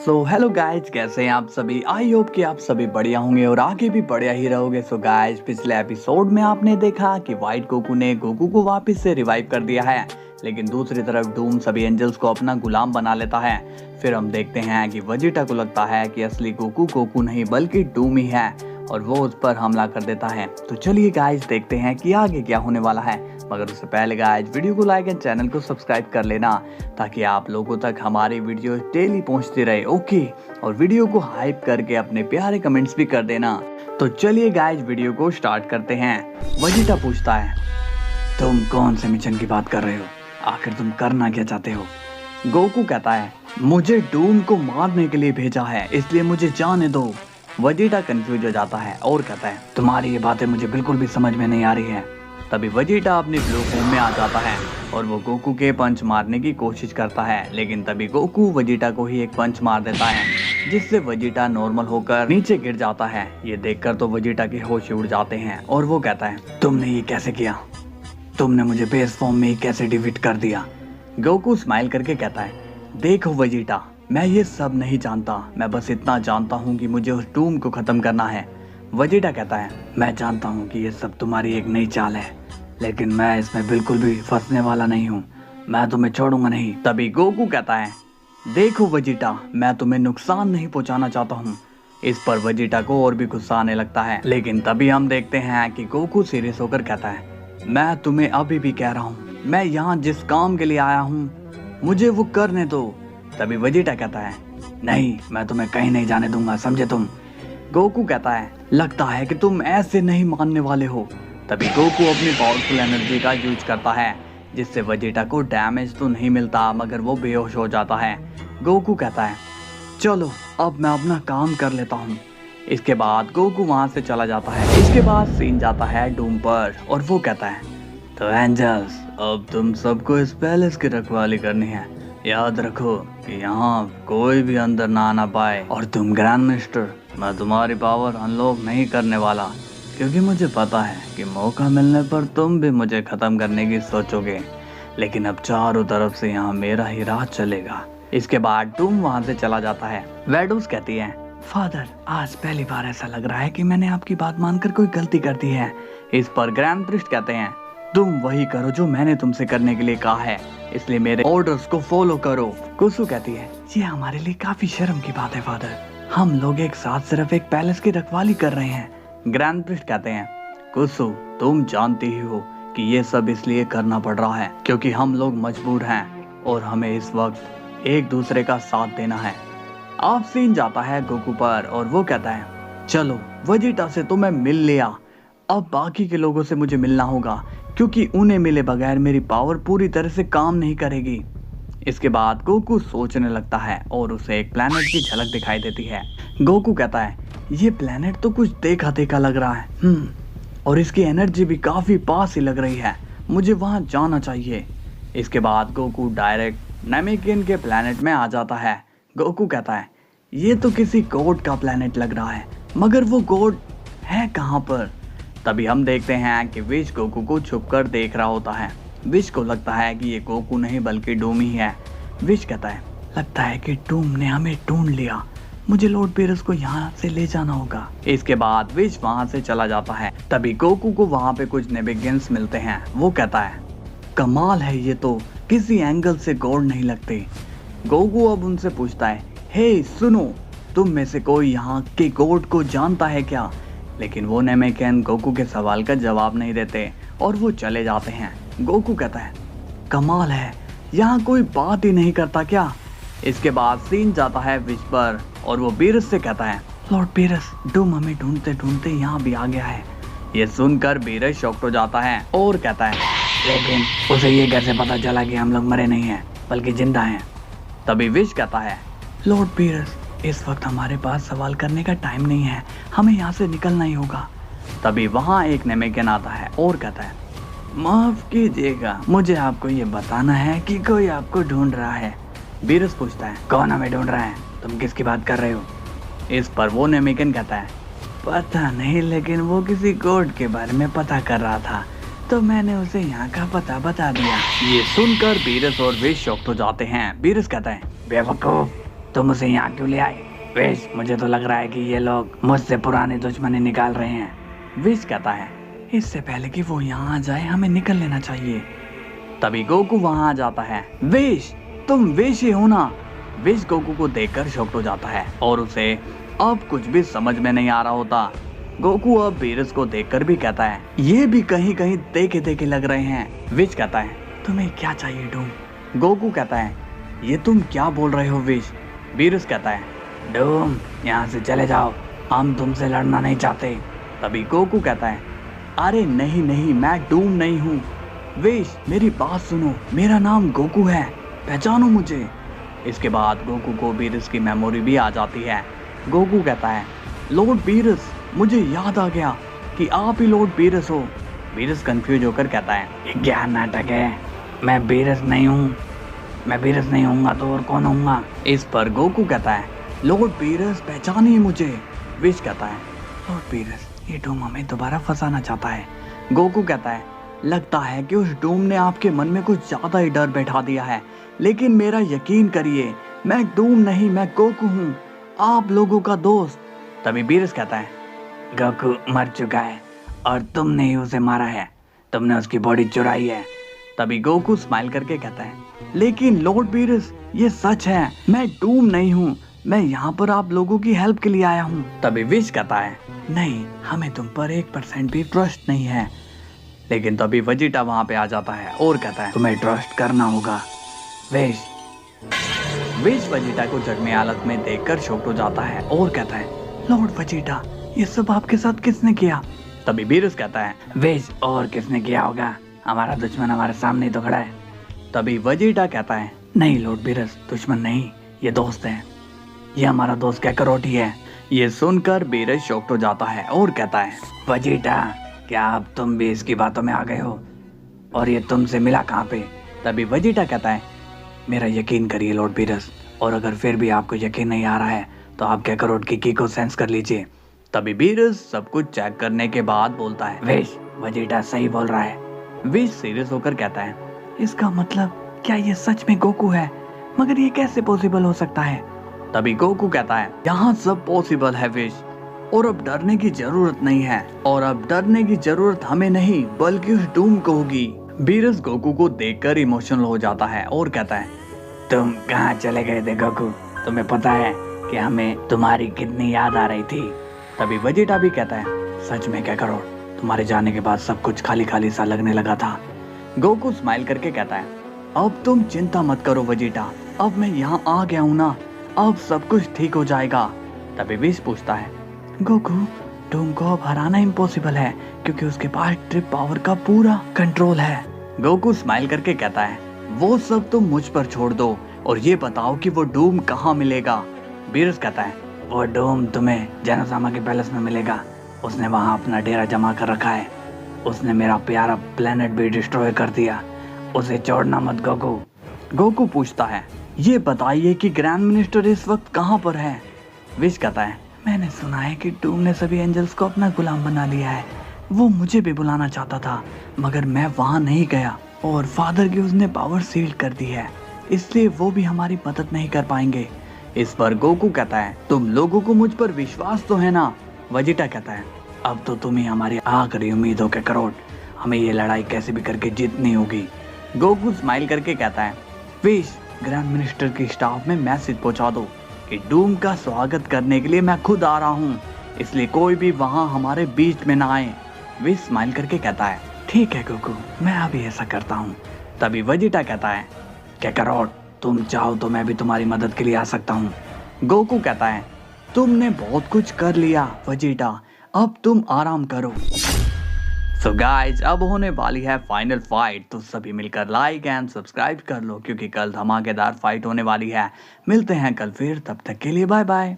Hello guys, कैसे हैं आप सभी। आई होप कि आप सभी बढ़िया होंगे और आगे भी बढ़िया ही रहोगे। गाइज, पिछले एपिसोड में आपने देखा कि व्हाइट गोकू ने गोकू को वापस से रिवाइव कर दिया है, लेकिन दूसरी तरफ डूम सभी एंजल्स को अपना गुलाम बना लेता है। फिर हम देखते हैं कि वेजिटा को लगता है कि असली गोकू गोकू नहीं बल्कि डूम ही है और वो उस पर हमला कर देता है। तो चलिए गाइज, देखते हैं कि आगे क्या होने वाला है। मगर उससे पहले गाइज, वीडियो को लाइक एंड चैनल को सब्सक्राइब कर लेना ताकि आप लोगों तक हमारी वीडियो डेली पहुंचती रहे। ओके, और वीडियो को हाइप करके अपने प्यारे कमेंट्स भी कर देना। तो चलिए गाइज, वीडियो को स्टार्ट करते हैं। वेजिटा पूछता है, तुम कौन से मिशन की बात कर रहे हो? आखिर तुम करना क्या चाहते हो? गोकू कहता है, मुझे डूम को मारने के लिए भेजा है, इसलिए मुझे जाने दो। वेजिटा कंफ्यूज हो जाता है और कहता है, तुम्हारी ये बातें मुझे बिल्कुल भी समझ में नहीं आ रही है। तभी वेजिटा अपनी ब्लू फॉर्म में आ जाता है और वो गोकू के पंच मारने की कोशिश करता है, लेकिन तभी गोकू वेजिटा को ही एक पंच मार देता है, जिससे वेजिटा नॉर्मल होकर नीचे गिर जाता है। ये देखकर तो वेजिटा के होश उड़ जाते हैं और वो कहता है, तुमने ये कैसे किया? तुमने मुझे बेस फॉर्म में ही कैसे डिफीट कर दिया? गोकू स्माइल करके कहता है, देखो वेजिटा, मैं ये सब नहीं जानता, मैं बस इतना जानता हूँ कि मुझे उस डूम को खत्म करना है। वेजिटा कहता है, मैं जानता हूँ कि ये सब तुम्हारी एक नई चाल है, लेकिन मैं इसमें बिल्कुल भी फंसने वाला नहीं हूँ, मैं तुम्हें छोड़ूंगा नहीं। तभी गोकू कहता है, देखो वेजिटा, मैं तुम्हें नुकसान नहीं पहुँचाना चाहता हूँ। इस पर वेजिटा को और भी गुस्सा आने लगता है, लेकिन तभी हम देखते हैं कि गोकू सीरियस होकर कहता है, मैं तुम्हें अभी भी कह रहा हूँ, मैं यहाँ जिस काम के लिए आया हूँ मुझे वो करने दो। तभी वेजिटा कहता है, नहीं, मैं तुम्हें कहीं नहीं जाने दूंगा, समझे तुम? गोकू कहता है, लगता है कि तुम ऐसे नहीं मानने वाले हो। तभी गोकू अपनी पावरफुल एनर्जी का यूज करता है, जिससे वेजिटा को डैमेज तो नहीं मिलता मगर वो बेहोश हो जाता है। गोकू कहता है, चलो अब मैं अपना काम कर लेता हूँ। इसके बाद गोकू वहां से चला जाता है। इसके बाद सीन जाता है डूम पर और वो कहता है, तो एंजल्स, अब तुम सबको इस पैलेस की रखवाली करनी है। याद रखो कि यहाँ कोई भी अंदर ना आना पाए। और तुम ग्रैंड मिस्टर, मैं तुम्हारी पावर अनलॉक नहीं करने वाला, क्योंकि मुझे पता है कि मौका मिलने पर तुम भी मुझे खत्म करने की सोचोगे, लेकिन अब चारों तरफ से यहाँ मेरा ही राज चलेगा। इसके बाद डूम वहाँ से चला जाता है। वेडूस कहती है, फादर, आज पहली बार ऐसा लग रहा है कि मैंने आपकी बात मानकर कोई गलती कर दी है। इस पर ग्रैंड प्रिस्ट कहते हैं, तुम वही करो जो मैंने तुमसे करने के लिए कहा है, इसलिए मेरे ऑर्डर्स को फॉलो करो। कुसु कहती है, ये हमारे लिए काफी शर्म की बात है फादर, हम लोग एक साथ सिर्फ एक पैलेस की रखवाली कर रहे हैं। ग्रैंड प्रिस्ट कहते हैं, कुसु, तुम जानती ही हो कि ये सब इसलिए करना पड़ रहा है क्योंकि हम लोग मजबूर हैं और हमें इस वक्त एक दूसरे का साथ देना है। आप सीन जाता है गोकू पर और वो कहता है, चलो वेजिटा से तो मैं मिल लिया, अब बाकी के लोगों से मुझे मिलना होगा, क्योंकि उन्हें मिले बगैर मेरी पावर पूरी तरह से काम नहीं करेगी। इसके बाद गोकू सोचने लगता है और उसे एक प्लेनेट की झलक दिखाई देती है। गोकू कहता है, ये प्लेनेट तो कुछ देखा देखा लग रहा है, और इसकी एनर्जी भी काफी पास ही लग रही है, मुझे वहां जाना चाहिए। इसके बाद गोकू डायरेक्ट नामेकियन के प्लेनेट में आ जाता है। गोकू कहता है, ये तो किसी गॉड का प्लेनेट लग रहा है, मगर वो गॉड है कहाँ पर? तभी हम देखते हैं कि विश गोकू को छुपकर देख रहा होता है। विश को लगता है कि ये गोकू नहीं बल्कि डूम ही है। विश कहता है, लगता है कि डूम ने हमें ढूंढ लिया, मुझे लॉर्ड बेरस को यहाँ से ले जाना होगा। इसके बाद विश वहाँ से चला जाता है। तभी गोकू को वहाँ पे कुछ नेविगेंस मिलते हैं। वो कहता है, कमाल है, ये तो किसी एंगल से गॉड नहीं लगते। गोकू अब उनसे पूछता है, हे सुनो, तुम में से कोई यहाँ के गॉड को जानता है क्या? लेकिन वो नेमेकियन गोकू के सवाल का जवाब नहीं देते और वो चले जाते हैं। गोकू कहता है, कमाल है, यहाँ कोई बात ही नहीं करता क्या? इसके बाद सीन जाता है विश पर और वो बीरस से कहता है, लॉर्ड बीरस, डूम हमें ढूंढते ढूंढते यहाँ भी आ गया है। ये सुनकर बीरस शॉक्ड हो जाता है और कहता है, लेकिन उसे ये कैसे पता चला कि हम लोग मरे नहीं हैं बल्कि जिंदा हैं? तभी विश कहता है, लॉर्ड बीरस, इस वक्त हमारे पास सवाल करने का टाइम नहीं है, हमें यहाँ से निकलना ही होगा। तभी वहाँ एक नेमेकियन आता है और कहता है, माफ कीजिएगा, मुझे आपको ये बताना है कि कोई आपको ढूंढ रहा है। बीरस पूछता है, कौन हमें ढूंढ रहा है? तुम किसकी बात कर रहे हो? इस पर वो नेमेकियन कहता है, पता नहीं, लेकिन वो किसी गॉड के बारे में पता कर रहा था, तो मैंने उसे यहाँ का पता बता दिया। ये सुनकर बीरस और विश शॉक्ड हो जाते हैं। बीरस कहता है, बेवकूफ, तुम उसे यहाँ क्यों ले आए? विश, मुझे तो लग रहा है कि ये लोग मुझसे पुरानी दुश्मनी निकाल रहे हैं। विश कहता है, इससे पहले कि वो यहाँ आ जाए हमें निकल लेना चाहिए। तभी गोकू वहाँ आ जाता है। विश, तुम विश ही हो ना? विश गोकू को देखकर शॉक्ड हो जाता है और उसे अब कुछ भी समझ में नहीं आ रहा होता। गोकू अब बीरस को देखकर भी कहता है, ये भी कहीं कहीं देखे देखे लग रहे हैं। विश कहता है, तुम्हें क्या चाहिए डूम? गोकू कहता है, ये तुम क्या बोल रहे हो विश? बीरस कहता है, डूम, यहाँ से चले जाओ, हम तुमसे लड़ना नहीं चाहते। तभी गोकू कहता है, अरे नहीं नहीं, मैं डूम नहीं हूँ। विश, मेरी बात सुनो, मेरा नाम गोकू है, पहचानो मुझे। इसके बाद गोकू को बीरस की मेमोरी भी आ जाती है। गोकू कहता है, लॉर्ड बीरस, मुझे याद आ गया कि आप ही लॉर्ड बीरस हो। बीरस कंफ्यूज होकर कहता है, ये क्या नाटक है? मैं बीरस नहीं हूँ। मैं बीरस नहीं होऊंगा तो और कौन होऊंगा? इस पर गोकू कहता है, लॉर्ड बीरस, पहचानिए मुझे। विश कहता है, लॉर्ड बीरस, ये डूम हमें दोबारा फंसाना चाहता है। गोकू कहता है, लगता है कि उस डूम ने आपके मन में कुछ ज्यादा ही डर बैठा दिया है, लेकिन मेरा यकीन करिए, मैं डूम नहीं, मैं गोकू हूँ, आप लोगों का दोस्त। तभी बीरस कहता है, गोकू मर चुका है और तुमने ही उसे मारा है, तुमने उसकी बॉडी चुराई है। तभी गोकू स्माइल करके कहता है, लेकिन लॉर्ड बीरस, ये सच है, मैं डूम नहीं हूँ, मैं यहाँ पर आप लोगों की हेल्प के लिए आया हूँ। तभी विश कहता है, नहीं, हमें तुम पर 1% भी ट्रस्ट नहीं है। लेकिन तभी वेजिटा वहाँ पे आ जाता है और कहता है, तुम्हें ट्रस्ट करना होगा। विश वेजिटा को जख्मी हालत में देखकर शॉक्ड हो जाता है और कहता है, लॉर्ड वेजिटा, ये सब आपके साथ किसने किया? तभी बीरस कहता है, विश, और किसने किया होगा? हमारा दुश्मन हमारे सामने तो खड़ा है। तभी वेजिटा कहता है, नहीं लॉर्ड बीरस, दुश्मन नहीं, ये दोस्त है, ये हमारा दोस्त कैकरोट ही है। ये सुनकर बीरस शॉक्ड हो जाता है और कहता है, वेजिटा, क्या अब तुम भी इसकी बातों में आ गए हो? और ये तुमसे मिला कहाँ पे? तभी वेजिटा कहता है, मेरा यकीन करिए लॉर्ड बीरस, और अगर फिर भी आपको यकीन नहीं आ रहा है तो आप कैकरोट की को सेंस कर लीजिए। तभी बीरस सब कुछ चेक करने के बाद बोलता है, विश, वेजिटा सही बोल रहा है। विश सीरियस होकर कहता है, इसका मतलब क्या ये सच में गोकू है? मगर ये कैसे पॉसिबल हो सकता है? तभी गोकू कहता है, यहाँ सब पॉसिबल है विश, और अब डरने की जरूरत नहीं है, और अब डरने की जरूरत हमें नहीं बल्कि उस डूम को होगी। बीरस गोकू को देखकर इमोशनल हो जाता है और कहता है, तुम कहाँ चले गए थे गोकू? तुम्हें पता है कि हमें तुम्हारी कितनी याद आ रही थी। तभी वेजिटा भी कहता है, सच में कैकरोट, तुम्हारे जाने के बाद सब कुछ खाली खाली सा लगने लगा था। गोकू स्माइल करके कहता है, अब तुम चिंता मत करो वेजिटा, अब मैं यहाँ आ गया हूँ ना, अब सब कुछ ठीक हो जाएगा। तभी विश पूछता है, गोकू, डूम को अब हराना इम्पॉसिबल है क्योंकि उसके पास ट्रिप पावर का पूरा कंट्रोल है। गोकू स्माइल करके कहता है, वो सब तुम मुझ पर छोड़ दो और ये बताओ कि वो डूम कहाँ मिलेगा? बीरस कहता है, वो डूम तुम्हें जेनोसामा के पैलेस में मिलेगा, उसने वहाँ अपना डेरा जमा कर रखा है, उसने मेरा प्यारा प्लेनेट भी डिस्ट्रॉय कर दिया, उसे छोड़ना मत गोकू। गोकू पूछता है, ये बताइए कि ग्रैंड मिनिस्टर इस वक्त कहाँ पर है? विश कहता है, मैंने सुना है कि डूम ने सभी एंजल्स को अपना गुलाम बना लिया है, वो मुझे भी बुलाना चाहता था मगर मैं वहाँ नहीं गया और फादर की उसने पावर सील कर दी है, इसलिए वो भी हमारी मदद नहीं कर पाएंगे। इस पर गोकू कहता है, तुम लोगों को मुझ पर विश्वास तो है ना? वेजिटा कहता है, अब तो तुम ही हमारी आखिरी उम्मीद हो कैकरोट, हमें ये लड़ाई कैसे भी करके जीतनी होगी। गोकू स्माइल करके कहता है, विश, ग्रैंड मिनिस्टर की स्टाफ में मैसेज पहुंचा दो कि डूम का स्वागत करने के लिए मैं खुद आ रहा हूँ, इसलिए कोई भी वहाँ हमारे बीच में ना आए। विश स्माइल करके कहता है, ठीक है गोकू, मैं अभी ऐसा करता हूँ। तभी वेजिटा कहता है, कैकरोट, तुम चाहो तो मैं भी तुम्हारी मदद के लिए आ सकता हूँ। गोकू कहता है, तुमने बहुत कुछ कर लिया वेजिटा, अब तुम आराम करो। सो गाइज, अब होने वाली है फाइनल फाइट, तो सभी मिलकर लाइक एंड सब्सक्राइब कर लो क्योंकि कल धमाकेदार फाइट होने वाली है। मिलते हैं कल फिर, तब तक के लिए बाय बाय।